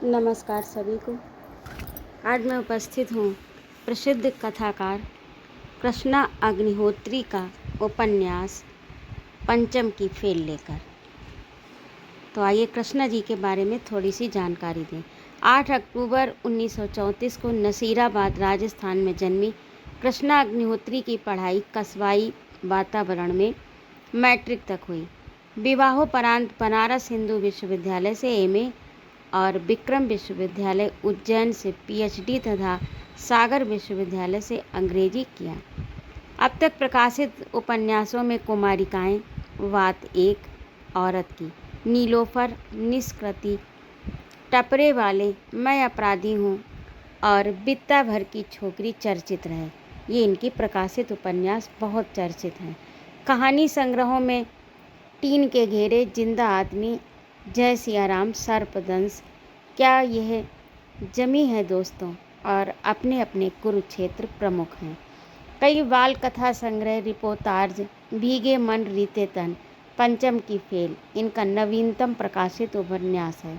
नमस्कार सभी को। आज मैं उपस्थित हूँ प्रसिद्ध कथाकार कृष्णा अग्निहोत्री का उपन्यास पंचम की फेल लेकर। तो आइए कृष्णा जी के बारे में थोड़ी सी जानकारी दें। 8 अक्टूबर 1934 को नसीराबाद राजस्थान में जन्मी कृष्णा अग्निहोत्री की पढ़ाई कस्बाई वातावरण में मैट्रिक तक हुई। विवाहोपरांत बनारस हिंदू विश्वविद्यालय से एमए और विक्रम विश्वविद्यालय उज्जैन से पीएचडी तथा सागर विश्वविद्यालय से अंग्रेजी किया। अब तक प्रकाशित उपन्यासों में कुमारिकाएं, वात एक, औरत की, नीलोफर, निष्कृति, टपरे वाले, मैं अपराधी हूँ और बित्ता भर की छोकरी चर्चित रहे। ये इनकी प्रकाशित उपन्यास बहुत चर्चित हैं। कहानी संग्रहों में टीन के घेरे, जिंदा आदमी, जय सियाराम, सर्पदंश, क्या यह जमी है दोस्तों और अपने अपने कुरुक्षेत्र प्रमुख हैं। कई बाल कथा संग्रह, रिपोर्टाज, भीगे मन रीते तन, पंचम की फेल इनका नवीनतम प्रकाशित उपन्यास है।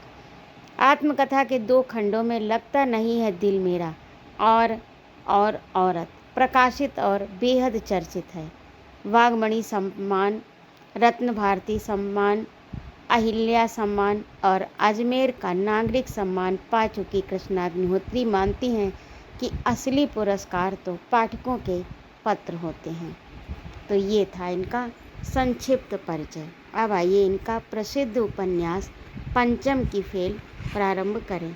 आत्मकथा के 2 खंडों में लगता नहीं है दिल मेरा और औरत प्रकाशित और बेहद चर्चित है। वाग्मणि सम्मान, रत्न भारती सम्मान, अहिल्या सम्मान और अजमेर का नागरिक सम्मान पा चुकी कृष्णा अग्निहोत्री मानती हैं कि असली पुरस्कार तो पाठकों के पत्र होते हैं। तो ये था इनका संक्षिप्त परिचय। अब आइए इनका प्रसिद्ध उपन्यास पंचम की फेल प्रारंभ करें।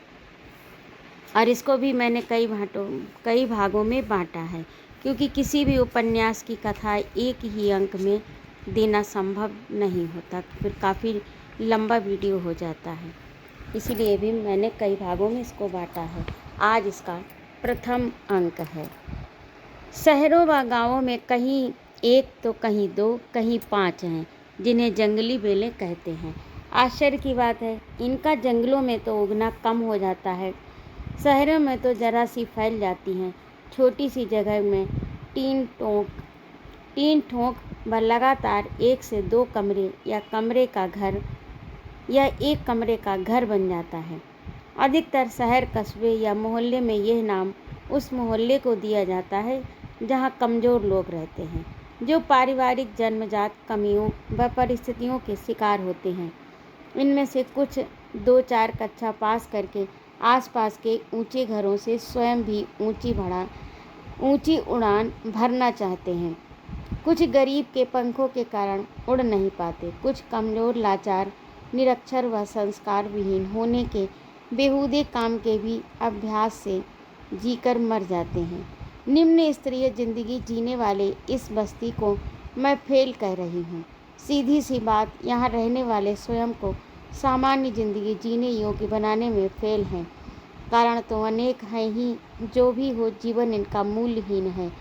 और इसको भी मैंने कई भागों में बांटा है, क्योंकि किसी भी उपन्यास की कथा एक ही अंक में देना संभव नहीं होता, फिर काफ़ी लंबा वीडियो हो जाता है। इसीलिए भी मैंने कई भागों में इसको बांटा है। आज इसका प्रथम अंक है। शहरों व गांवों में कहीं 1 तो कहीं 2, कहीं 5 हैं जिन्हें जंगली बेलें कहते हैं। आश्चर्य की बात है, इनका जंगलों में तो उगना कम हो जाता है, शहरों में तो जरा सी फैल जाती हैं। छोटी सी जगह में टीन ठोक व लगातार 1 से 2 कमरे या एक कमरे का घर बन जाता है। अधिकतर शहर, कस्बे या मोहल्ले में यह नाम उस मोहल्ले को दिया जाता है जहां कमज़ोर लोग रहते हैं, जो पारिवारिक जन्मजात कमियों व परिस्थितियों के शिकार होते हैं। इनमें से कुछ 2-4 कक्षा पास करके आसपास के ऊंचे घरों से स्वयं भी ऊंची उड़ान भरना चाहते हैं। कुछ गरीब के पंखों के कारण उड़ नहीं पाते, कुछ कमज़ोर, लाचार, निरक्षर व संस्कार विहीन होने के बेहूदे काम के भी अभ्यास से जीकर मर जाते हैं। निम्न स्तरीय जिंदगी जीने वाले इस बस्ती को मैं फेल कह रही हूँ। सीधी सी बात, यहाँ रहने वाले स्वयं को सामान्य जिंदगी जीने योग्य बनाने में फेल हैं। कारण तो अनेक हैं ही, जो भी हो जीवन इनका मूल्यहीन है,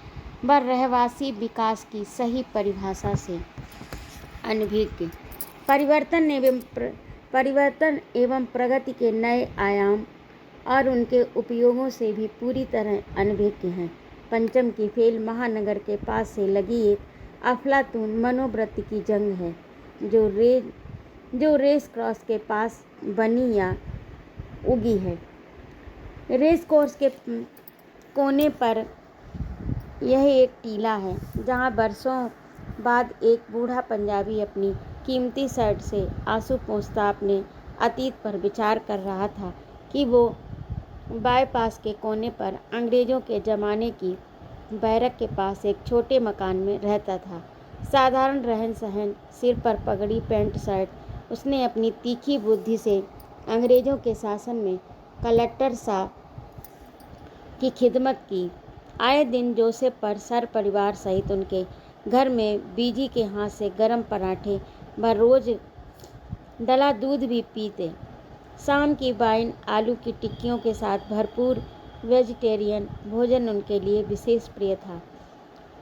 व रहवासी विकास की सही परिभाषा से अनभिज्ञ। परिवर्तन एवं प्रगति के नए आयाम और उनके उपयोगों से भी पूरी तरह अनभिज्ञ हैं। पंचम की फेल महानगर के पास से लगी एक अफलातून मनोवृत्ति की जंग है, जो रेस क्रॉस के पास बनी या उगी है। रेस कोर्स के कोने पर यह एक टीला है, जहां बरसों बाद एक बूढ़ा पंजाबी अपनी कीमती शर्ट से आंसू पोंछता अपने अतीत पर विचार कर रहा था कि वो बाईपास के कोने पर अंग्रेज़ों के ज़माने की बैरक के पास एक छोटे मकान में रहता था। साधारण रहन सहन, सिर पर पगड़ी, पैंट शर्ट। उसने अपनी तीखी बुद्धि से अंग्रेज़ों के शासन में कलेक्टर साहब की खिदमत की। आए दिन जोसेफ पर सर परिवार सहित उनके घर में बीजी के हाथ से गर्म पराठे व रोज डला दूध भी पीते। शाम की वाइन, आलू की टिक्कियों के साथ भरपूर वेजिटेरियन भोजन उनके लिए विशेष प्रिय था।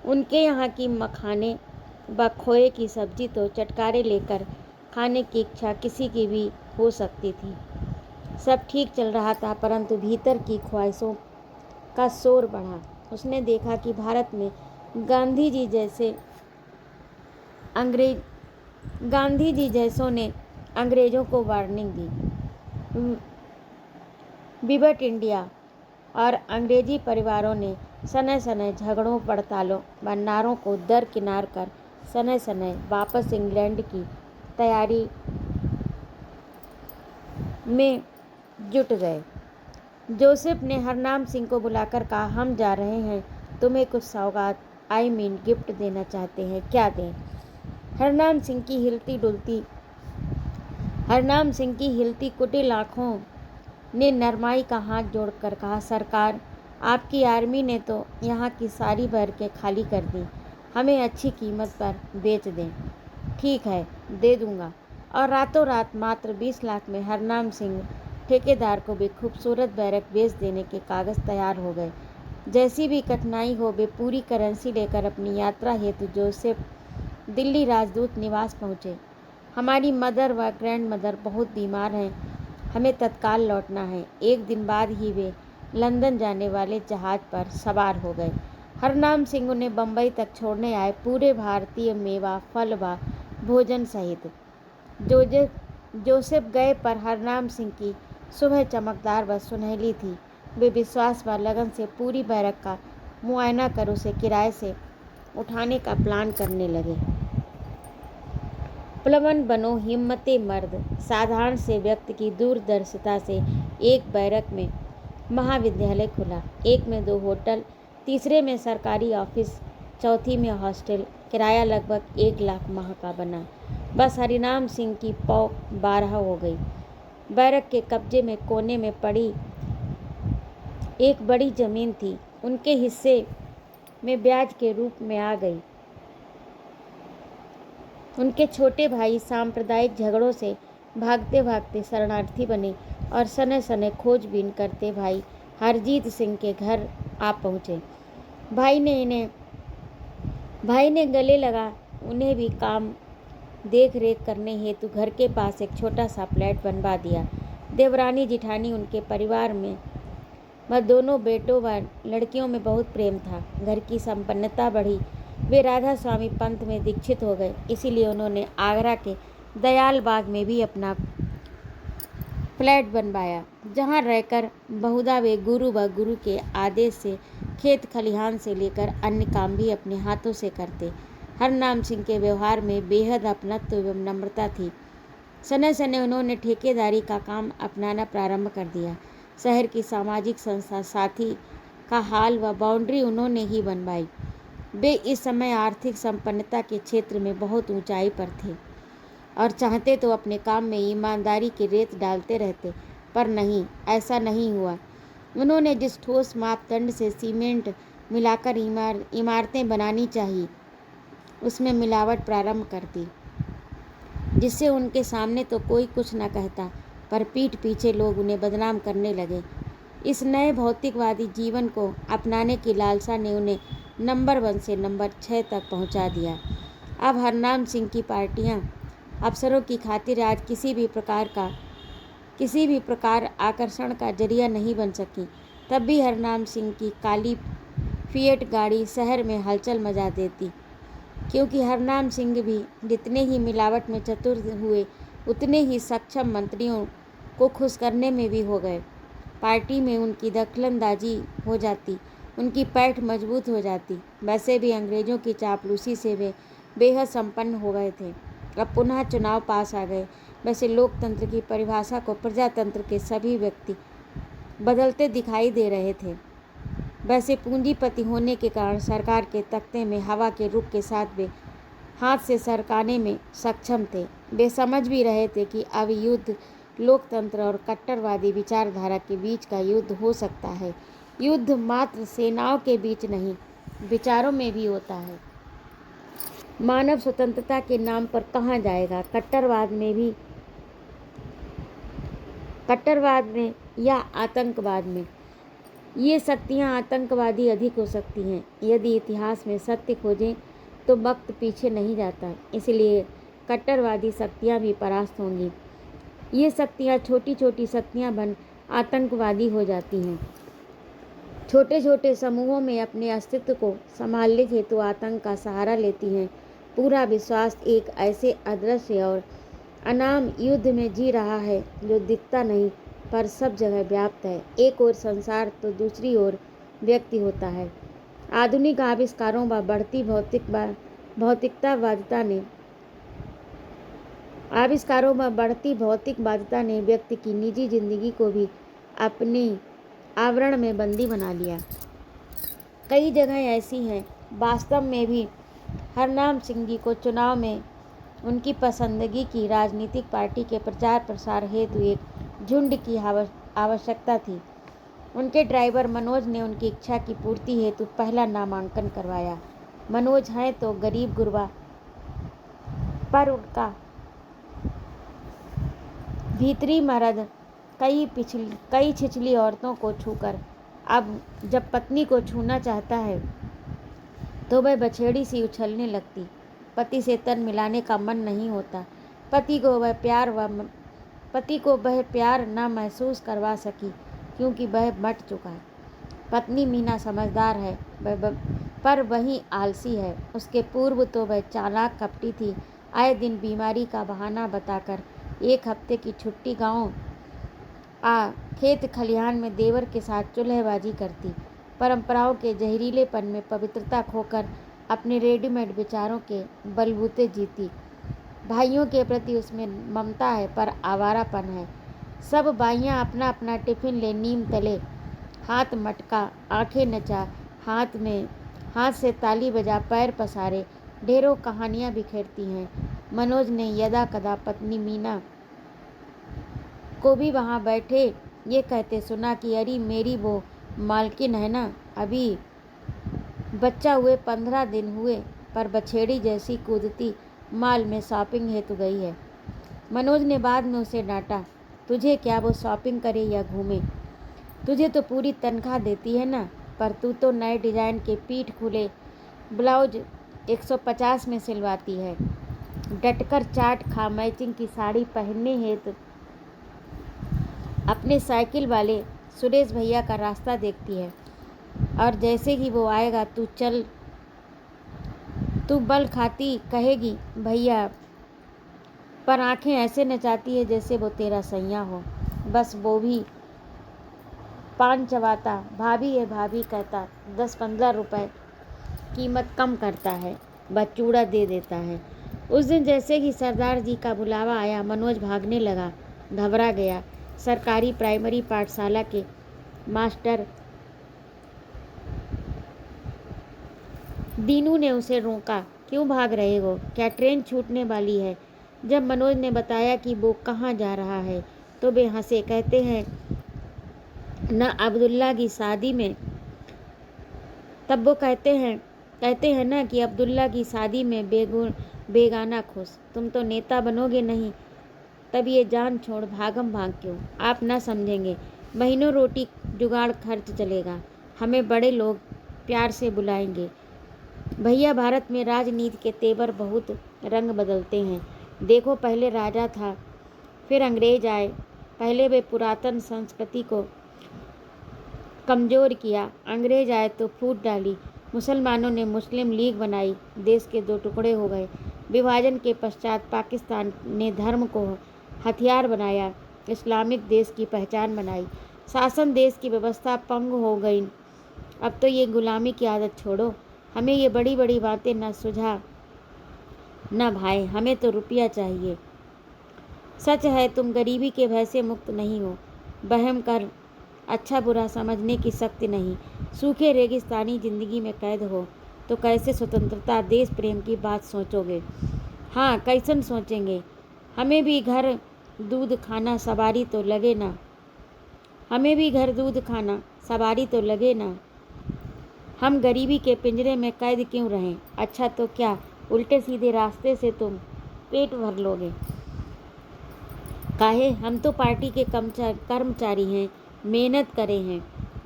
उनके यहाँ की मखाने व खोए की सब्जी तो चटकारे लेकर खाने की इच्छा किसी की भी हो सकती थी। सब ठीक चल रहा था, परंतु भीतर की ख्वाहिशों का शोर बढ़ा। उसने देखा कि भारत में गांधी जी जैसों ने अंग्रेज़ों को वार्निंग दी। विबट इंडिया और अंग्रेजी परिवारों ने सने सने झगड़ों पड़तालों व नारों को दरकिनार कर सने सने वापस इंग्लैंड की तैयारी में जुट गए। जोसेफ ने हरनाम सिंह को बुलाकर कहा, हम जा रहे हैं, तुम्हें कुछ सौगात गिफ्ट देना चाहते हैं, क्या दें? हरनाम सिंह की हिलती कुटिल आँखों ने नरमाई का हाथ जोड़कर कहा, सरकार, आपकी आर्मी ने तो यहाँ की सारी बैरकें खाली कर दी, हमें अच्छी कीमत पर बेच दें। ठीक है, दे दूँगा। और रातों रात मात्र 20 लाख में हरनाम सिंह ठेकेदार को भी खूबसूरत बैरक बेच देने के कागज़ तैयार हो गए। जैसी भी कठिनाई हो, वे पूरी करेंसी लेकर अपनी यात्रा हेतु जोसेफ दिल्ली राजदूत निवास पहुँचे। हमारी मदर व ग्रैंड मदर बहुत बीमार हैं, हमें तत्काल लौटना है। एक दिन बाद ही वे लंदन जाने वाले जहाज़ पर सवार हो गए। हरनाम सिंह उन्हें बम्बई तक छोड़ने आए, पूरे भारतीय मेवा फल व भोजन सहित। जोसेफ गए पर हरनाम सिंह की सुबह चमकदार व सुनहली थी। वे विश्वास व लगन से पूरी बैरक का मुआयना कर उसे किराए से उठाने का प्लान करने लगे। प्लवन बनो हिम्मते मर्द। साधारण से व्यक्ति की दूरदर्शिता से एक बैरक में महाविद्यालय खुला, एक में 2 होटल, तीसरे में सरकारी ऑफिस, चौथी में हॉस्टल। किराया लगभग 1 लाख माह का बना। बस हरिनाम सिंह की पौ 12 हो गई। बैरक के कब्जे में कोने में पड़ी एक बड़ी जमीन थी, उनके हिस्से में ब्याज के रूप में आ गई। उनके छोटे भाई सांप्रदायिक झगड़ों से भागते भागते शरणार्थी बने और सने सने खोजबीन करते भाई हरजीत सिंह के घर आ पहुँचे। भाई ने गले लगा उन्हें भी काम देख रेख करने हेतु घर के पास एक छोटा सा फ्लैट बनवा दिया। देवरानी जिठानी उनके परिवार में व दोनों बेटों व लड़कियों में बहुत प्रेम था। घर की संपन्नता बढ़ी। वे राधा स्वामी पंथ में दीक्षित हो गए, इसीलिए उन्होंने आगरा के दयाल बाग में भी अपना फ्लैट बनवाया, जहां रहकर बहुधा वे गुरु व गुरु के आदेश से खेत खलिहान से लेकर अन्य काम भी अपने हाथों से करते। हरनाम सिंह के व्यवहार में बेहद अपनत्व एवं नम्रता थी। सने सने उन्होंने ठेकेदारी का काम अपनाना प्रारंभ कर दिया। शहर की सामाजिक संस्था साथी का हाल व बाउंड्री उन्होंने ही बनवाई। वे इस समय आर्थिक संपन्नता के क्षेत्र में बहुत ऊंचाई पर थे और चाहते तो अपने काम में ईमानदारी की रेत डालते रहते, पर नहीं, ऐसा नहीं हुआ। उन्होंने जिस ठोस मापदंड से सीमेंट मिलाकर इमारतें बनानी चाहिए, उसमें मिलावट प्रारंभ कर दी, जिससे उनके सामने तो कोई कुछ न कहता, पर पीठ पीछे लोग उन्हें बदनाम करने लगे। इस नए भौतिकवादी जीवन को अपनाने की लालसा ने उन्हें नंबर 1 से नंबर 6 तक पहुंचा दिया। अब हरनाम सिंह की पार्टियां अफसरों की खातिर आज किसी भी प्रकार आकर्षण का जरिया नहीं बन सकी। तब भी हरनाम सिंह की काली फिएट गाड़ी शहर में हलचल मचा देती, क्योंकि हरनाम सिंह भी जितने ही मिलावट में चतुर हुए, उतने ही सक्षम मंत्रियों को खुश करने में भी हो गए। पार्टी में उनकी दखलंदाजी हो जाती, उनकी पैठ मजबूत हो जाती। वैसे भी अंग्रेजों की चापलूसी से वे बेहद संपन्न हो गए थे। अब पुनः चुनाव पास आ गए। वैसे लोकतंत्र की परिभाषा को प्रजातंत्र के सभी व्यक्ति बदलते दिखाई दे रहे थे। वैसे पूंजीपति होने के कारण सरकार के तख्ते में हवा के रुख के साथ वे हाथ से सरकाने में सक्षम थे। वे समझ भी रहे थे कि अब युद्ध लोकतंत्र और कट्टरवादी विचारधारा के बीच का युद्ध हो सकता है। युद्ध मात्र सेनाओं के बीच नहीं, विचारों में भी होता है। मानव स्वतंत्रता के नाम पर कहाँ जाएगा? कट्टरवाद में या आतंकवाद में? ये शक्तियाँ आतंकवादी अधिक हो सकती हैं। यदि इतिहास में सत्य खोजें तो वक्त पीछे नहीं जाता, इसलिए कट्टरवादी शक्तियाँ भी परास्त होंगी। ये शक्तियाँ छोटी छोटी शक्तियाँ बन आतंकवादी हो जाती हैं। छोटे छोटे समूहों में अपने अस्तित्व को संभालने हेतु आतंक का सहारा लेती हैं। पूरा विश्वास एक ऐसे अदृश्य और अनाम युद्ध में जी रहा है जो दिखता नहीं, पर सब जगह व्याप्त है। एक ओर संसार तो दूसरी ओर व्यक्ति होता है। आधुनिक आविष्कारों व बढ़ती भौतिकवादिता ने व्यक्ति की निजी जिंदगी को भी अपने आवरण में बंदी बना लिया। कई जगह ऐसी हैं। वास्तव में भी हरनाम सिंह जी को चुनाव में उनकी पसंदगी की राजनीतिक पार्टी के प्रचार प्रसार हेतु एक झुंड की आवश्यकता थी। उनके ड्राइवर मनोज ने उनकी इच्छा की पूर्ति हेतु पहला नामांकन करवाया। मनोज हैं तो गरीब गुरबा, पर उनका भीतरी मर्द कई छिछली औरतों को छूकर अब जब पत्नी को छूना चाहता है तो वह बछेड़ी सी उछलने लगती। पति से तन मिलाने का मन नहीं होता। पति को वह प्यार न महसूस करवा सकी क्योंकि वह मट चुका है। पत्नी मीना समझदार है पर वही आलसी है। उसके पूर्व तो वह चालाक कपटी थी। आए दिन बीमारी का बहाना बताकर एक हफ्ते की छुट्टी गांव खेत खलिहान में देवर के साथ चुल्हेबाजी करती। परंपराओं के जहरीलेपन में पवित्रता खोकर अपने रेडीमेड विचारों के बलबूते जीती। भाइयों के प्रति उसमें ममता है पर आवारापन है। सब बाइयां अपना अपना टिफिन ले नीम तले, हाथ मटका, आंखें नचा, हाथ से ताली बजा, पैर पसारे ढेरों कहानियां बिखेरती हैं। मनोज ने यदा कदा पत्नी मीना को भी वहां बैठे ये कहते सुना कि अरे मेरी वो मालकिन है ना, अभी बच्चा हुए 15 दिन हुए पर बछेड़ी जैसी कूदती मॉल में शॉपिंग हेतु गई है। मनोज ने बाद में उसे डांटा, तुझे क्या वो शॉपिंग करे या घूमे, तुझे तो पूरी तनख्वाह देती है ना, पर तू तो नए डिजाइन के पीठ खुले ब्लाउज 150 में सिलवाती है। डटकर चाट खा मैचिंग की साड़ी पहनने हेतु अपने साइकिल वाले सुरेश भैया का रास्ता देखती है और जैसे ही वो आएगा तू बल खाती कहेगी भैया, पर आंखें ऐसे नचाती है जैसे वो तेरा सैया हो। बस वो भी पान चबाता, भाभी है भाभी कहता, 10-15 रुपए कीमत कम करता है, बस चूड़ा दे देता है। उस दिन जैसे ही सरदार जी का बुलावा आया, मनोज भागने लगा, घबरा गया। सरकारी प्राइमरी पाठशाला के मास्टर दीनू ने उसे रोका, क्यों भाग रहे हो, क्या ट्रेन छूटने वाली है। जब मनोज ने बताया कि वो कहाँ जा रहा है तो वे हंसे, कहते हैं न अब्दुल्ला की शादी में, तब वो कहते हैं ना कि अब्दुल्ला की शादी में बेगाना खुश, तुम तो नेता बनोगे नहीं, तब ये जान छोड़ भागम भाग क्यों। आप ना समझेंगे, महीनों रोटी जुगाड़ खर्च चलेगा, हमें बड़े लोग प्यार से बुलाएंगे। भैया, भारत में राजनीति के तेवर बहुत रंग बदलते हैं। देखो, पहले राजा था, फिर अंग्रेज आए, पहले वे पुरातन संस्कृति को कमज़ोर किया, अंग्रेज आए तो फूट डाली, मुसलमानों ने मुस्लिम लीग बनाई, देश के 2 टुकड़े हो गए। विभाजन के पश्चात पाकिस्तान ने धर्म को हथियार बनाया, इस्लामिक देश की पहचान बनाई, शासन देश की व्यवस्था पंग हो गई। अब तो ये गुलामी की आदत छोड़ो, हमें ये बड़ी बड़ी बातें न सुझा न भाई, हमें तो रुपया चाहिए। सच है तुम गरीबी के भय से मुक्त नहीं हो, बहम कर अच्छा बुरा समझने की शक्ति नहीं, सूखे रेगिस्तानी जिंदगी में कैद हो तो कैसे स्वतंत्रता देश प्रेम की बात सोचोगे। हाँ, कैसन सोचेंगे, हमें भी घर दूध खाना सवारी तो लगे ना, हमें भी घर दूध खाना सवारी तो लगे ना, हम गरीबी के पिंजरे में कैद क्यों रहें। अच्छा तो क्या उल्टे सीधे रास्ते से तुम पेट भर लोगे। काहे, हम तो पार्टी के कर्मचारी हैं, मेहनत करे हैं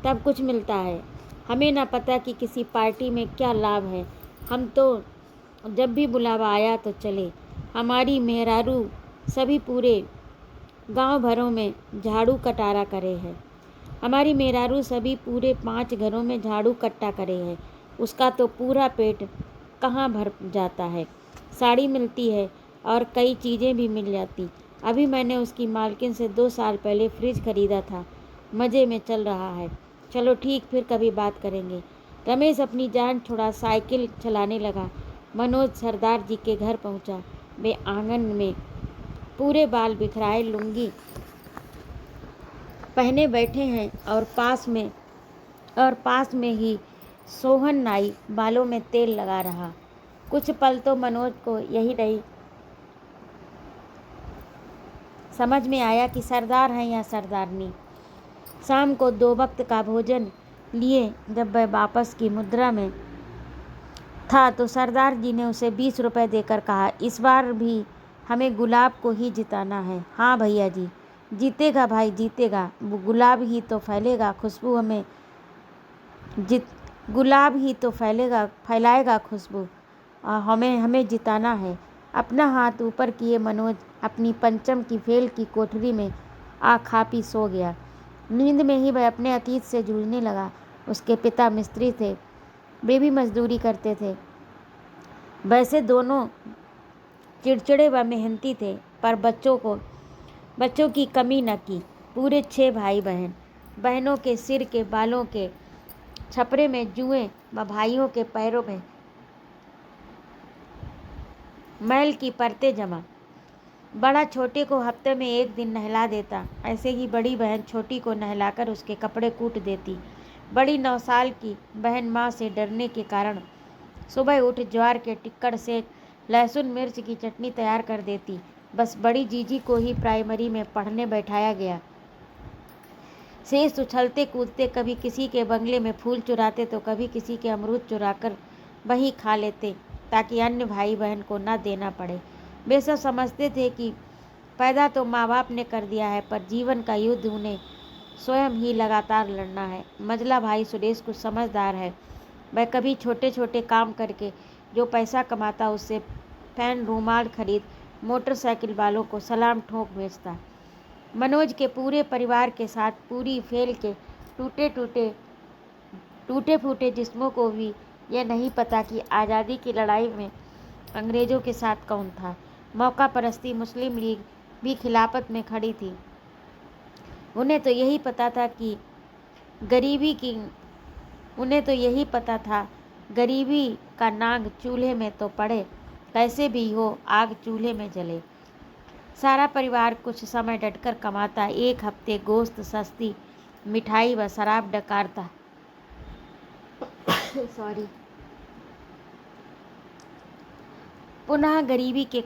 तब कुछ मिलता है, हमें ना पता कि किसी पार्टी में क्या लाभ है। हम तो जब भी बुलावा आया तो चले। हमारी मेहरारू सभी पूरे गांव भरों में झाड़ू कटारा करे है, हमारी मेहरारू सभी पूरे 5 घरों में झाड़ू कट्टा करे है, उसका तो पूरा पेट कहाँ भर जाता है। साड़ी मिलती है और कई चीज़ें भी मिल जाती, अभी मैंने उसकी मालकिन से 2 साल पहले फ्रिज खरीदा था, मज़े में चल रहा है। चलो ठीक, फिर कभी बात करेंगे। रमेश अपनी जान छुड़ा साइकिल चलाने लगा। मनोज सरदार जी के घर पहुंचा। वे आंगन में पूरे बाल बिखराए लुंगी पहने बैठे हैं और पास में ही सोहन नाई बालों में तेल लगा रहा। कुछ पल तो मनोज को यही नहीं समझ में आया कि सरदार हैं या सरदारनी। शाम को 2 वक्त का भोजन लिए जब वह वापस की मुद्रा में था तो सरदार जी ने उसे 20 रुपये देकर कहा, इस बार भी हमें गुलाब को ही जिताना है। हाँ भैया जी, जीतेगा भाई जीतेगा। गुलाब ही तो फैलेगा खुशबू हमें गुलाब ही तो फैलाएगा खुशबू। हमें जिताना है। अपना हाथ ऊपर किए मनोज अपनी पंचम की फेल की कोठरी में आ खा पी सो गया। नींद में ही वह अपने अतीत से जूझने लगा। उसके पिता मिस्त्री थे, वे भी मजदूरी करते थे। वैसे दोनों चिड़चिड़े व मेहनती थे, पर बच्चों की कमी न की। पूरे 6 भाई बहन, बहनों के सिर के बालों के छपरे में जुएं व भाइयों के पैरों में मैल की परतें जमा। बड़ा छोटे को हफ्ते में 1 दिन नहला देता, ऐसे ही बड़ी बहन छोटी को नहलाकर उसके कपड़े कूट देती। बड़ी 9 साल की बहन माँ से डरने के कारण सुबह उठ ज्वार के टिक्कड़ से लहसुन मिर्च की चटनी तैयार कर देती। बस बड़ी जीजी को ही प्राइमरी में पढ़ने बैठाया गया। शेष उछलते कूदते कभी किसी के बंगले में फूल चुराते तो कभी किसी के अमरूद चुराकर वही खा लेते, ताकि अन्य भाई बहन को न देना पड़े। वे सब समझते थे कि पैदा तो माँ बाप ने कर दिया है, पर जीवन का युद्ध उन्हें स्वयं ही लगातार लड़ना है। मझला भाई सुरेश कुछ समझदार है। वह कभी छोटे छोटे काम करके जो पैसा कमाता उससे फैन रूमाल खरीद मोटरसाइकिल वालों को सलाम ठोक बेचता। मनोज के पूरे परिवार के साथ पूरी फेल के टूटे फूटे जिस्मों को भी यह नहीं पता कि आज़ादी की लड़ाई में अंग्रेज़ों के साथ कौन था। मौका परस्ती मुस्लिम लीग भी खिलाफत में खड़ी थी। उन्हें तो यही पता था गरीबी का नाग चूल्हे में तो पड़े, कैसे भी हो आग चूल्हे में जले। सारा परिवार कुछ समय डटकर कमाता, 1 हफ्ते गोश्त, सस्ती मिठाई व शराब डकारता। पुनः गरीबी के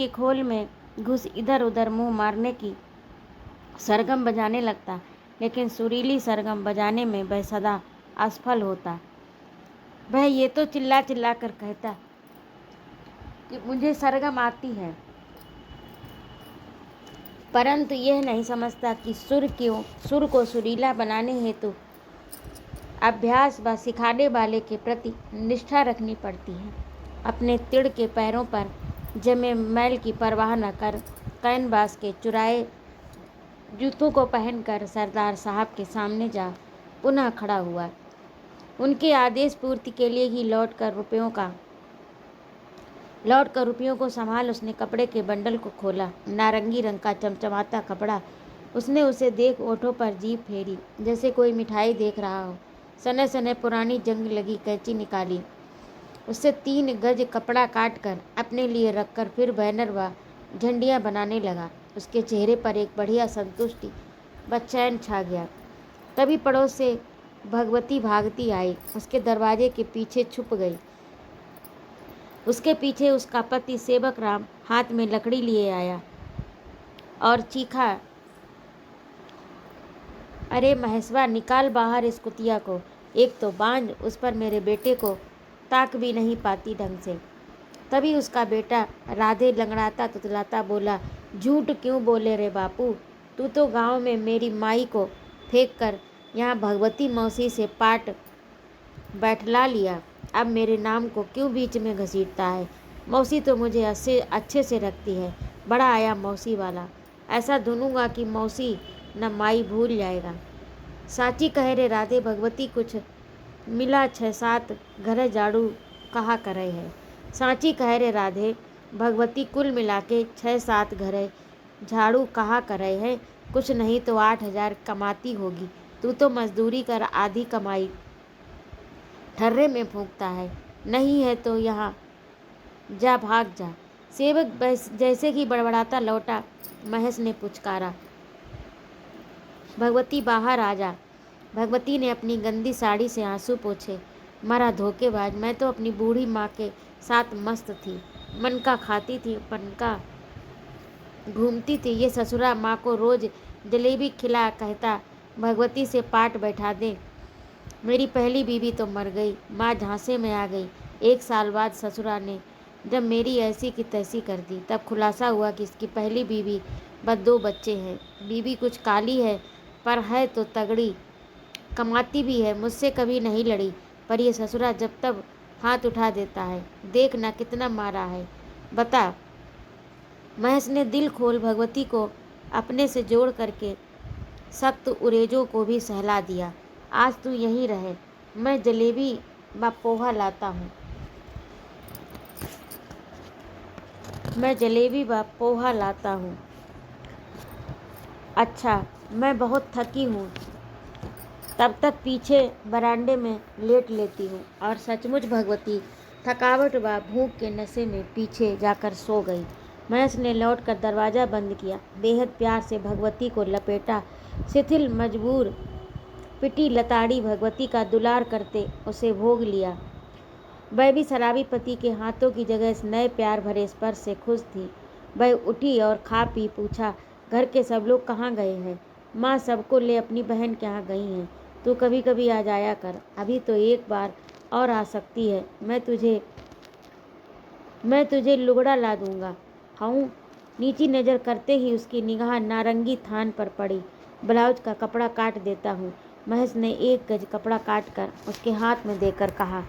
खोल में घुस इधर उधर मुंह मारने की सरगम बजाने लगता, लेकिन सुरीली सरगम बजाने में वह सदा असफल होता। वह ये तो चिल्ला चिल्ला कर कहता कि मुझे सरगम आती है, परंतु यह नहीं समझता कि सुर को सुरीला बनाने हेतु अभ्यास व सिखाने वाले के प्रति निष्ठा रखनी पड़ती है। अपने तिड़ के पैरों पर जमे मैल की परवाह न कर कैनवास के चुराए जूतों को पहनकर सरदार साहब के सामने जा पुनः खड़ा हुआ। उनके आदेश पूर्ति के लिए ही लौटकर रुपयों को संभाल उसने कपड़े के बंडल को खोला। नारंगी रंग का चमचमाता कपड़ा। उसने उसे देख ओठों पर जीभ फेरी, जैसे कोई मिठाई देख रहा हो। सने सने पुरानी जंग लगी कैंची निकाली, उससे 3 गज कपड़ा काटकर अपने लिए रखकर फिर बैनर व झंडियाँ बनाने लगा। उसके चेहरे पर एक बढ़िया संतुष्टि व चैन छा गया। तभी पड़ोस से भगवती भागती आई, उसके दरवाजे के पीछे छुप गई। उसके पीछे उसका पति सेवक राम हाथ में लकड़ी लिए आया और चीखा, अरे महेशवा, निकाल बाहर इस कुतिया को। एक तो बांझ, उस पर मेरे बेटे को ताक भी नहीं पाती ढंग से। तभी उसका बेटा राधे लंगड़ाता तुतलाता बोला, झूठ क्यों बोले रे बापू, तू तो गांव में मेरी माई को फेंक कर यहाँ भगवती मौसी से पाट बैठला लिया, अब मेरे नाम को क्यों बीच में घसीटता है। मौसी तो मुझे अच्छे से रखती है। बड़ा आया मौसी वाला, ऐसा धुनूंगा कि मौसी न माई भूल जाएगा। साची कहे रे राधे, भगवती कुछ मिला 6-7 घर झाड़ू कहा करे है। सांची कह रे राधे, भगवती कुल मिला के 6-7 घरे झाड़ू कहा करे है। कुछ नहीं तो 8,000 कमाती होगी। तू तो मजदूरी कर आधी कमाई ठर्रे में फूंकता है। नहीं है तो यहाँ जा, भाग जा। सेवक जैसे कि बड़बड़ाता लौटा। महेश ने पुचकारा, भगवती बाहर आ जा। भगवती ने अपनी गंदी साड़ी से आंसू पोंछे। मरा धोखेबाज, मैं तो अपनी बूढ़ी माँ के साथ मस्त थी। मन का खाती थी, मन का घूमती थी। ये ससुरा माँ को रोज जलेबी खिला कहता भगवती से पाट बैठा दे। मेरी पहली बीवी तो मर गई, माँ झांसे में आ गई। 1 साल बाद ससुरा ने जब मेरी ऐसी की तैसी कर दी, तब खुलासा हुआ कि इसकी पहली बीवी बस 2 बच्चे हैं। बीवी कुछ काली है पर है तो तगड़ी, कमाती भी है। मुझसे कभी नहीं लड़ी, पर ये ससुरा जब तब हाथ उठा देता है। देख ना कितना मारा है, बता। महेश ने दिल खोल भगवती को अपने से जोड़ करके सख्त उरेजों को भी सहला दिया। आज तू यहीं रहे, मैं जलेबी व पोहा लाता हूँ। अच्छा, मैं बहुत थकी हूँ। तब तक पीछे बरामदे में लेट लेती हूँ। और सचमुच भगवती थकावट व भूख के नशे में पीछे जाकर सो गई। महेश ने लौटकर दरवाज़ा बंद किया। बेहद प्यार से भगवती को लपेटा। शिथिल मजबूर पिटी लताड़ी भगवती का दुलार करते उसे भोग लिया। वह भी शराबी पति के हाथों की जगह इस नए प्यार भरे स्पर्श से खुश थी। वह उठी और खा पी पूछा, घर के सब लोग कहाँ गए हैं? माँ सबको ले अपनी बहन के यहाँ गई हैं। तू कभी कभी आ जाया कर, अभी तो एक बार और आ सकती है। मैं तुझे लुगड़ा ला दूंगा। हाँ। नीची नज़र करते ही उसकी निगाह नारंगी थान पर पड़ी। ब्लाउज का कपड़ा काट देता हूँ। महेश ने 1 गज कपड़ा काट कर उसके हाथ में देकर कहा,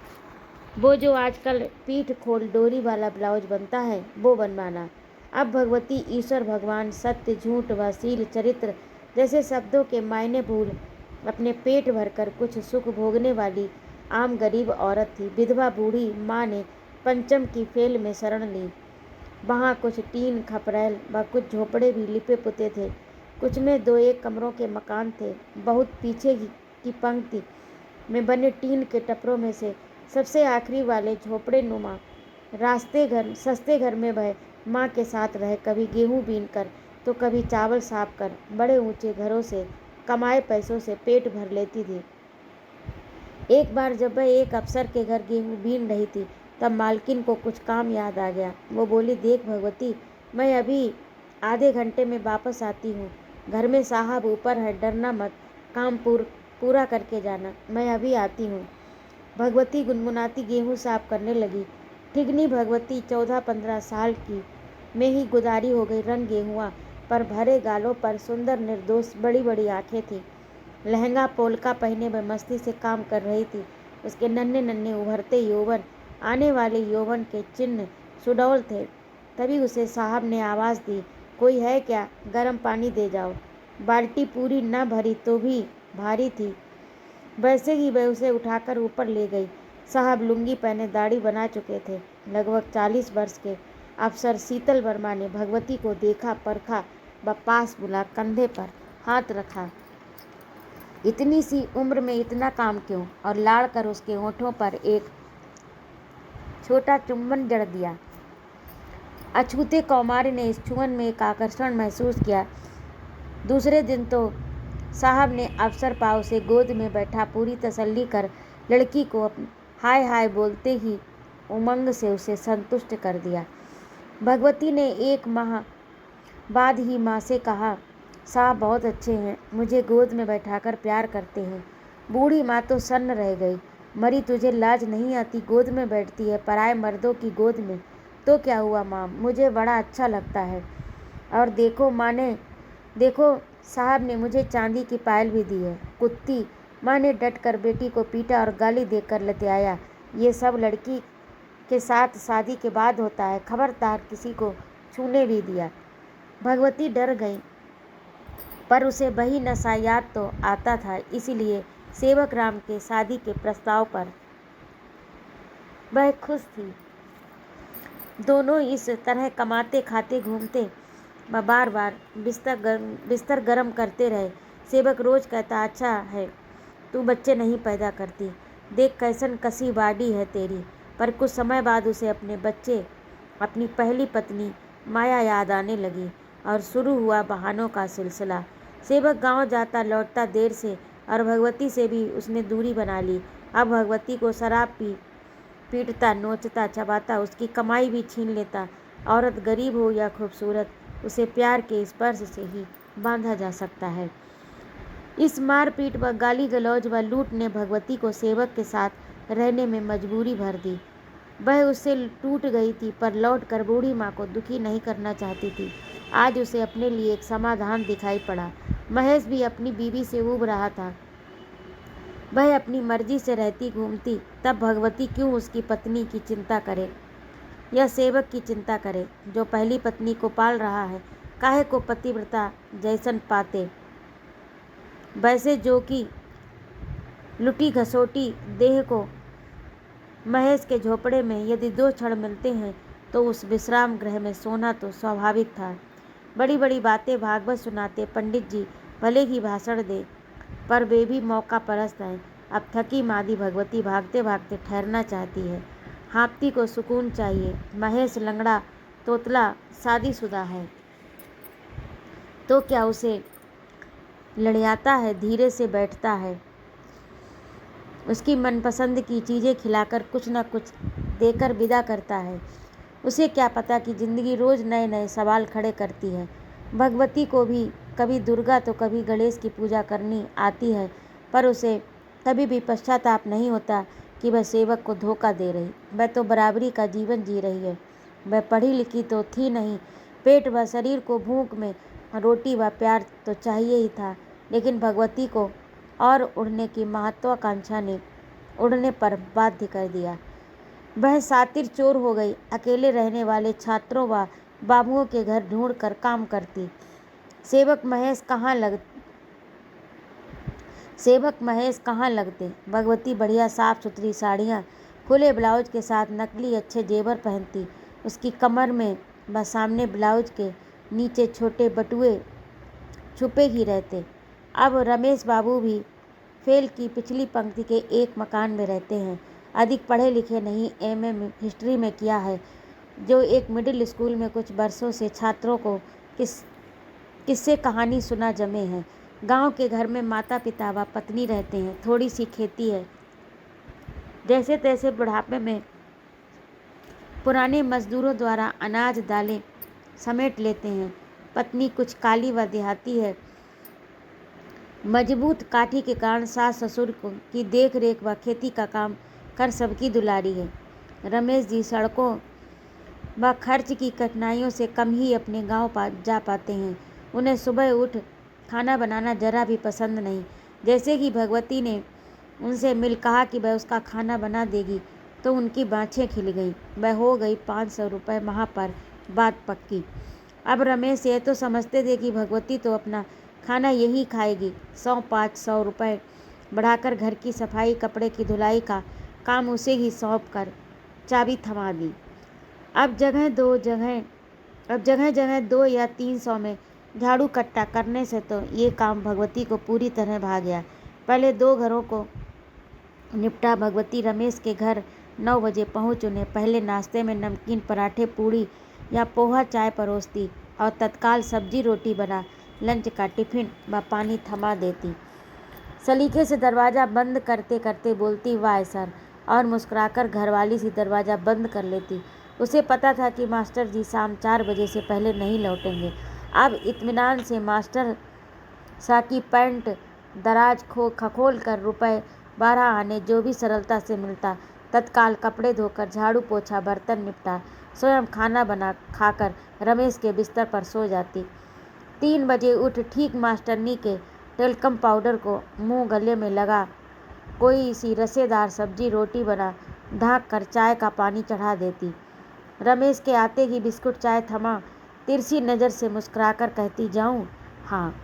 वो जो आजकल पीठ खोल डोरी वाला ब्लाउज बनता है, वो बनवाना। अब भगवती ईश्वर, भगवान, सत्य, झूठ व शील, चरित्र जैसे शब्दों के मायने भूल अपने पेट भरकर कुछ सुख भोगने वाली आम गरीब औरत थी। विधवा बूढ़ी माँ ने पंचम की फेल में शरण ली। वहाँ कुछ टीन खपरैल व कुछ झोपड़े भी लिपे पुते थे। कुछ में 2-1 कमरों के मकान थे। बहुत पीछे की पंक्ति में बने टीन के टपरों में से सबसे आखिरी वाले झोपड़े नुमा सस्ते घर में वह माँ के साथ रहे। कभी गेहूँ बीन कर तो कभी चावल साफ कर बड़े ऊंचे घरों से कमाए पैसों से पेट भर लेती थी। एक बार जब वह एक अफसर के घर गेहूँ बीन रही थी, तब मालकिन को कुछ काम याद आ गया। वो बोली, देख भगवती, मैं अभी आधे घंटे में वापस आती हूँ। घर में साहब ऊपर है, डरना मत। काम पूरा करके जाना। मैं अभी आती हूँ। भगवती गुनगुनाती गेहूँ साफ करने लगी। ठिगनी भगवती 14-15 साल की में ही गुदारी हो गई। रंग गेहुआ पर भरे गालों पर सुंदर निर्दोष बड़ी बड़ी आंखें थी। लहंगा पोलका पहने वह मस्ती से काम कर रही थी। उसके नन्हे नन्हे उभरते यौवन, आने वाले यौवन के चिन्ह सुडौल थे। तभी उसे साहब ने आवाज़ दी, कोई है क्या? गर्म पानी दे जाओ। बाल्टी पूरी न भरी तो भी भारी थी। वैसे ही वह उसे उठाकर ऊपर ले गई। साहब लुंगी पहने दाढ़ी बना चुके थे। लगभग 40 वर्ष के अफसर शीतल वर्मा ने भगवती को देखा, परखा व पास बुला कंधे पर हाथ रखा। इतनी सी उम्र में इतना काम क्यों? और लाड़ कर उसके होठों पर एक छोटा चुम्बन जड़ दिया। अछूते कौमार्य ने इस छुअन में एक आकर्षण महसूस किया। दूसरे दिन तो साहब ने अफसर पाव से गोद में बैठा पूरी तसल्ली कर लड़की को हाय हाय बोलते ही उमंग से उसे संतुष्ट कर दिया। भगवती ने 1 माह बाद ही माँ से कहा, साहब बहुत अच्छे हैं, मुझे गोद में बैठाकर प्यार करते हैं। बूढ़ी माँ तो सन्न रह गई। मरी तुझे लाज नहीं आती? गोद में बैठती है, पराए मर्दों की गोद में। तो क्या हुआ माँ, मुझे बड़ा अच्छा लगता है। और देखो साहब ने मुझे चांदी की पायल भी दी है। कुत्ती, माँ ने डट कर बेटी को पीटा और गाली देकर लतियाया। ये सब लड़की के साथ शादी के बाद होता है। खबरदार किसी को छूने भी दिया। भगवती डर गई, पर उसे वही नशा याद तो आता था। इसीलिए सेवक राम के शादी के प्रस्ताव पर वह खुश थी। दोनों इस तरह कमाते खाते घूमते व बार बार बिस्तर गर्म करते रहे। सेवक रोज कहता, अच्छा है तू बच्चे नहीं पैदा करती, देख कैसन कसी बाडी है तेरी। पर कुछ समय बाद उसे अपने बच्चे, अपनी पहली पत्नी माया याद आने लगी और शुरू हुआ बहानों का सिलसिला। सेवक गांव जाता लौटता देर से और भगवती से भी उसने दूरी बना ली। अब भगवती को शराब पीटता, नोचता, चबाता, उसकी कमाई भी छीन लेता। औरत गरीब हो या खूबसूरत, उसे प्यार के स्पर्श से ही बांधा जा सकता है। इस मारपीट व गाली गलौज व लूट ने भगवती को सेवक के साथ रहने में मजबूरी भर दी। वह उससे टूट गई थी, पर लौटकर बूढ़ी माँ को दुखी नहीं करना चाहती थी। आज उसे अपने लिए एक समाधान दिखाई पड़ा। महेश भी अपनी बीवी से ऊब रहा था। वह अपनी मर्जी से रहती घूमती, तब भगवती क्यों उसकी पत्नी की चिंता करे या सेवक की चिंता करे जो पहली पत्नी को पाल रहा है। काहे को पतिव्रता जैसन पाते, वैसे जो कि लुटी घसोटी देह को महेश के झोपड़े में यदि 2 क्षण मिलते हैं तो उस विश्राम गृह में सोना तो स्वाभाविक था। बड़ी बड़ी बातें भागवत सुनाते पंडित जी भले ही भाषण दे, पर वे भी मौका परस्त हैं। अब थकी मादी भगवती भागते भागते ठहरना चाहती है। हाँफती को सुकून चाहिए। महेश लंगड़ा तोतला शादीशुदा है तो क्या उसे लड़ियाता है, धीरे से बैठता है, उसकी मनपसंद की चीज़ें खिलाकर कुछ न कुछ देकर विदा करता है। उसे क्या पता कि जिंदगी रोज़ नए नए सवाल खड़े करती है। भगवती को भी कभी दुर्गा तो कभी गणेश की पूजा करनी आती है, पर उसे कभी भी पश्चाताप नहीं होता कि वह सेवक को धोखा दे रही। वह तो बराबरी का जीवन जी रही है। वह पढ़ी लिखी तो थी नहीं, पेट व शरीर को भूख में रोटी व प्यार तो चाहिए ही था, लेकिन भगवती को और उड़ने की महत्वाकांक्षा ने उड़ने पर बाध्य कर दिया। वह सातिर चोर हो गई। अकेले रहने वाले छात्रों व बाबुओं के घर ढूंढ कर काम करती। सेवक महेश कहाँ लगते। भगवती बढ़िया साफ सुथरी साड़ियाँ, खुले ब्लाउज के साथ नकली अच्छे जेवर पहनती। उसकी कमर में व सामने ब्लाउज के नीचे छोटे बटुए छुपे ही रहते। अब रमेश बाबू भी फेल की पिछली पंक्ति के एक मकान में रहते हैं। अधिक पढ़े लिखे नहीं, एमए हिस्ट्री में किया है, जो एक मिडिल स्कूल में कुछ वर्षों से छात्रों को किस्से कहानी सुना जमे हैं। गांव के घर में माता पिता व पत्नी रहते हैं। थोड़ी सी खेती है। जैसे तैसे बुढ़ापे में पुराने मजदूरों द्वारा अनाज दालें समेट लेते हैं। पत्नी कुछ काली व देहाती है। मजबूत काठी के कारण सास ससुर की देख रेख व खेती का काम कर सबकी दुलारी है। रमेश जी सड़कों व खर्च की कठिनाइयों से कम ही अपने गांव जा पाते हैं। उन्हें सुबह उठ खाना बनाना जरा भी पसंद नहीं। जैसे ही भगवती ने उनसे मिल कहा कि वह उसका खाना बना देगी तो उनकी बाँछें खिल गई। वह हो गई 500 रुपये माह पर बात पक्की। अब रमेश ये तो समझते थे कि भगवती तो अपना खाना यही खाएगी। 100-500 रुपये बढ़ाकर घर की सफाई कपड़े की धुलाई का काम उसे ही सौंप कर चाबी थमा दी। अब जगह जगह 2 या 300 में झाड़ू कट्टा करने से तो ये काम भगवती को पूरी तरह भा गया। पहले 2 घरों को निपटा। भगवती रमेश के घर 9 बजे पहुंच उन्हें पहले नाश्ते में नमकीन पराठे पूड़ी या पोहा चाय परोसती और तत्काल सब्जी रोटी बना लंच का टिफिन व पानी थमा देती। सलीके से दरवाज़ा बंद करते करते बोलती, वाह सर, और मुस्कुराकर घरवाली सी दरवाज़ा बंद कर लेती। उसे पता था कि मास्टर जी शाम 4 बजे से पहले नहीं लौटेंगे। अब इत्मीनान से मास्टर सा की पैंट दराज खखोल कर रुपये 12 आने जो भी सरलता से मिलता, तत्काल कपड़े धोकर झाड़ू पोछा बर्तन निपटा स्वयं खाना बना खाकर रमेश के बिस्तर पर सो जाती। 3 बजे उठ ठीक मास्टरनी के टेल्कम पाउडर को मुंह गले में लगा कोई सी रसेदार सब्जी रोटी बना ढाँक कर चाय का पानी चढ़ा देती। रमेश के आते ही बिस्कुट चाय थमा तिरछी नज़र से मुस्कुराकर कहती, जाऊं? हाँ।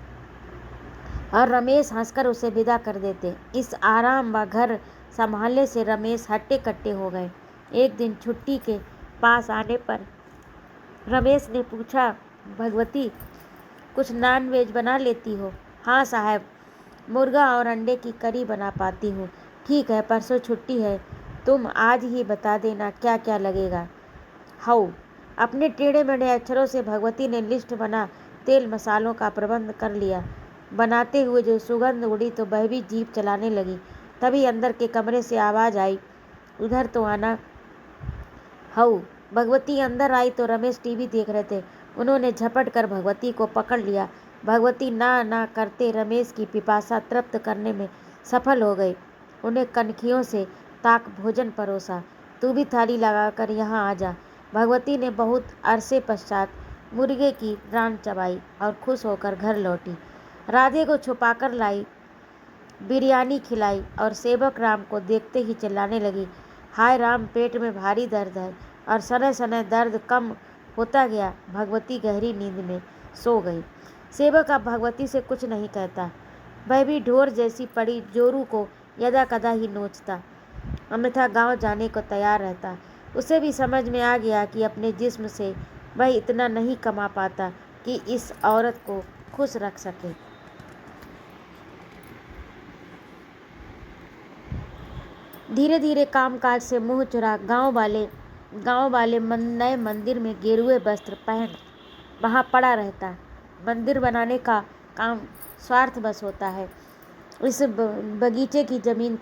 और रमेश हंसकर उसे विदा कर देते। इस आराम व घर संभालने से रमेश हट्टे कट्टे हो गए। एक दिन छुट्टी के पास आने पर रमेश ने पूछा, भगवती कुछ नॉन वेज बना लेती हो? हाँ साहब, मुर्गा और अंडे की करी बना पाती हूँ। ठीक है, परसों छुट्टी है, तुम आज ही बता देना क्या क्या लगेगा। हाउ। अपने टेढ़े मेढ़े अक्षरों से भगवती ने लिस्ट बना तेल मसालों का प्रबंध कर लिया। बनाते हुए जो सुगंध उड़ी तो वह भी जीभ चलाने लगी। तभी अंदर के कमरे से आवाज़ आई, उधर तो आना। हाउ। भगवती अंदर आई तो रमेश टीवी देख रहे थे। उन्होंने झपट कर भगवती को पकड़ लिया। भगवती ना करते रमेश की पिपासा तृप्त करने में सफल हो गई। उन्हें कनखियों से ताक भोजन परोसा। तू भी थाली लगाकर यहाँ आ जा। भगवती ने बहुत अरसे पश्चात मुर्गे की रान चबाई और खुश होकर घर लौटी। राधे को छुपाकर लाई, बिरयानी खिलाई और सेवक राम को देखते ही चिल्लाने लगी, हाय राम, पेट में भारी दर्द है। और सने सने दर्द कम होता गया। भगवती गहरी नींद में सो गई। सेवक अब भगवती से कुछ नहीं कहता। वह भी ढोर जैसी पड़ी जोरू को यदा कदा ही नोचता, अन्यथा गांव जाने को तैयार रहता। उसे भी समझ में आ गया कि अपने जिस्म से वह इतना नहीं कमा पाता कि इस औरत को खुश रख सके। धीरे धीरे कामकाज से मुंह चुरा गांव वाले नए मंदिर में गेरुए वस्त्र पहन वहां पड़ा रहता। मंदिर बनाने का काम स्वार्थ बस होता है। इस बगीचे की जमीन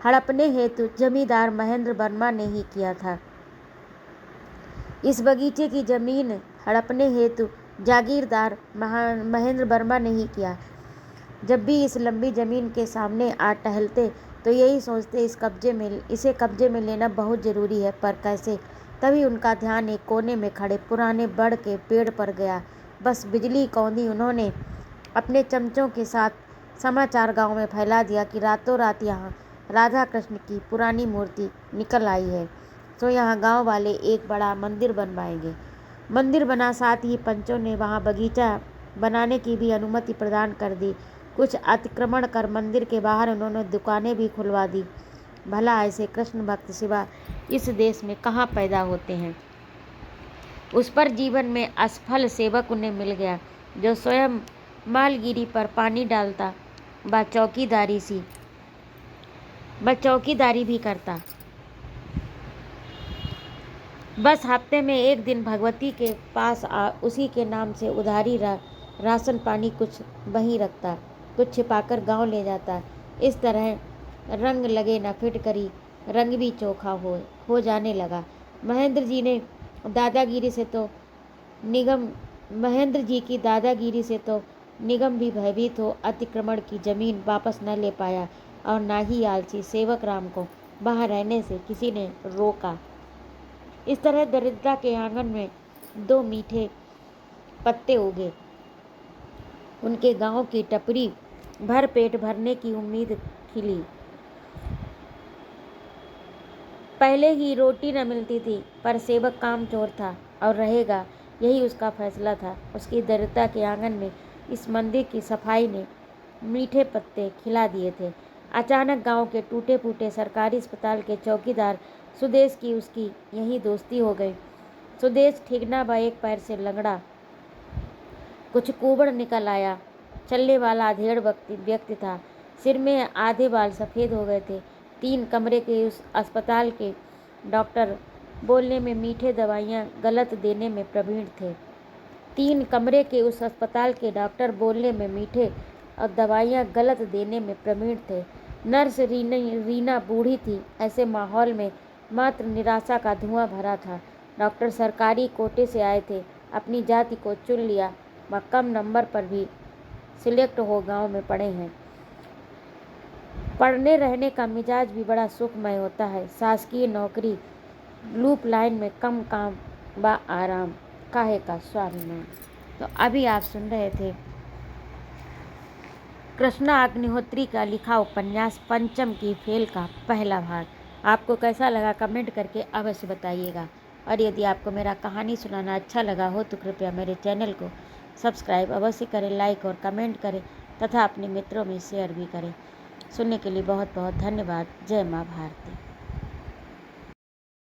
हड़पने हेतु जमींदार महेंद्र वर्मा ने ही किया था। इस बगीचे की जमीन हड़पने हेतु जागीरदार महेंद्र वर्मा ने ही किया। जब भी इस लंबी जमीन के सामने आ टहलते तो यही सोचते इसे कब्जे में लेना बहुत ज़रूरी है, पर कैसे। तभी उनका ध्यान एक कोने में खड़े पुराने बड़ के पेड़ पर गया। बस बिजली कौंधी उन्होंने अपने चमचों के साथ समाचार गांव में फैला दिया कि रातों रात यहाँ राधा कृष्ण की पुरानी मूर्ति निकल आई है, तो यहाँ गांव वाले एक बड़ा मंदिर बनवाएंगे। मंदिर बना, साथ ही पंचों ने वहाँ बगीचा बनाने की भी अनुमति प्रदान कर दी। कुछ अतिक्रमण कर मंदिर के बाहर उन्होंने दुकानें भी खुलवा दी। भला ऐसे कृष्ण भक्त सिवा इस देश में कहाँ पैदा होते हैं। उस पर जीवन में असफल सेवक उन्हें मिल गया, जो स्वयं मालगिरी पर पानी डालता व चौकीदारी भी करता। बस हफ्ते में एक दिन भगवती के पास उसी के नाम से उधारी राशन पानी कुछ वहीं रखता, कुछ छिपाकर गांव ले जाता। इस तरह रंग लगे न फिटकरी, रंग भी चोखा हो जाने लगा। महेंद्र जी की दादागिरी से तो निगम भी भयभीत हो अतिक्रमण की जमीन वापस न ले पाया, और न ही आलसी सेवक राम को वहाँ रहने से किसी ने रोका। इस तरह दरिद्रता के आंगन में दो मीठे पत्ते उगे। उनके गांव की टपरी भर पेट भरने की उम्मीद खिली। पहले ही रोटी न मिलती थी, पर सेवक काम चोर था और रहेगा, यही उसका फैसला था। उसकी दरिद्रता के आंगन में इस मंदिर की सफाई ने मीठे पत्ते खिला दिए थे। अचानक गांव के टूटे फूटे सरकारी अस्पताल के चौकीदार सुदेश की उसकी यही दोस्ती हो गई। सुदेश ठिगना व एक पैर से लंगड़ा, कुछ कुबड़ निकल आया, चलने वाला अधेड़ व्यक्ति था। सिर में आधे बाल सफ़ेद हो गए थे। 3 कमरे के उस अस्पताल के डॉक्टर बोलने में मीठे दवाइयाँ गलत देने में प्रवीण थे। 3 कमरे के उस अस्पताल के डॉक्टर बोलने में मीठे और दवाइयाँ गलत देने में प्रवीण थे। नर्स रीना बूढ़ी थी। ऐसे माहौल में मात्र निराशा का धुआं भरा था। डॉक्टर सरकारी कोटे से आए थे, अपनी जाति को चुन लिया व कम नंबर पर भी सिलेक्ट हो गांव में पढ़े हैं। पढ़ने रहने का मिजाज भी बड़ा सुखमय होता है। शासकीय नौकरी, लूप लाइन में कम काम व आराम, काहे का स्वाभिमान। तो अभी आप सुन रहे थे कृष्णा अग्निहोत्री का लिखा उपन्यास पंचम की फेल का पहला भाग। आपको कैसा लगा कमेंट करके अवश्य बताइएगा, और यदि आपको मेरा कहानी सुनाना अच्छा लगा हो तो कृपया मेरे चैनल को सब्सक्राइब अवश्य करें, लाइक और कमेंट करें तथा अपने मित्रों में शेयर भी करें। सुनने के लिए बहुत बहुत धन्यवाद। जय माँ भारती।